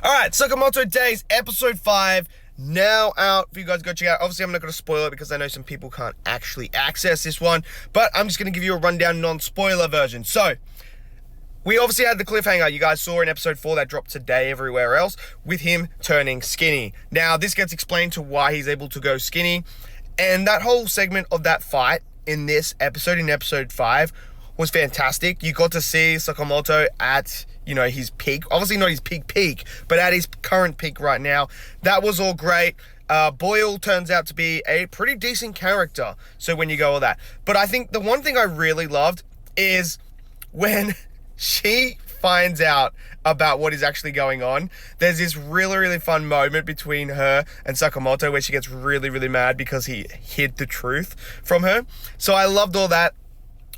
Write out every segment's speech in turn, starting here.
All right, Sakamoto Days, episode 5, now out for you guys to go check out. Obviously, I'm not going to spoil it because I know some people can't actually access this one, but I'm just going to give you a rundown non-spoiler version. So, we obviously had the cliffhanger you guys saw in episode 4 that dropped today everywhere else with him turning skinny. Now, this gets explained to why he's able to go skinny, and that whole segment of that fight in this episode, in episode 5, was fantastic. You got to see Sakamoto at, his peak. Obviously not his peak, but at his current peak right now. That was all great. Boyle turns out to be a pretty decent character, so when you go all that. But I think the one thing I really loved is when she finds out about what is actually going on. There's this really, really fun moment between her and Sakamoto where she gets really, really mad because he hid the truth from her. So I loved all that.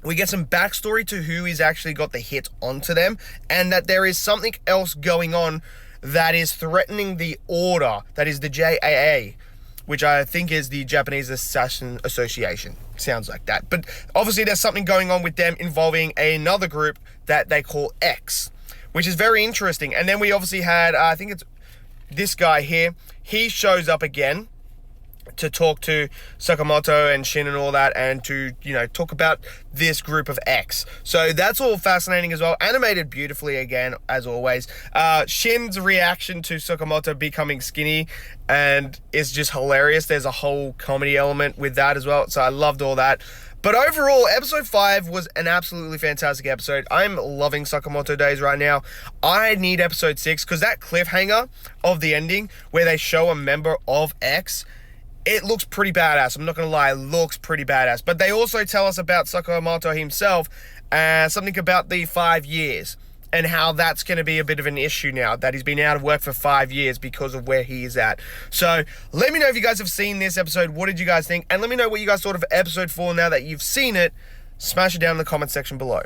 We get some backstory to who is actually got the hit onto them, and that there is something else going on that is threatening the order, that is the JAA, which I think is the Japanese Assassin Association. Sounds like that. But obviously there's something going on with them involving another group that they call X, which is very interesting. And then we obviously had, I think it's this guy here. He shows up again to talk to Sakamoto and Shin and all that, and to, talk about this group of X. So that's all fascinating as well. Animated beautifully again, as always. Shin's reaction to Sakamoto becoming skinny and is just hilarious. There's a whole comedy element with that as well. So I loved all that. But overall, episode 5 was an absolutely fantastic episode. I'm loving Sakamoto Days right now. I need episode 6 because that cliffhanger of the ending where they show a member of X, it looks pretty badass. I'm not going to lie, it looks pretty badass. But they also tell us about Sakamoto himself, something about the 5 years, and how that's going to be a bit of an issue now, that he's been out of work for 5 years because of where he is at. So let me know if you guys have seen this episode. What did you guys think? And let me know what you guys thought of episode 4 now that you've seen it. Smash it down in the comment section below.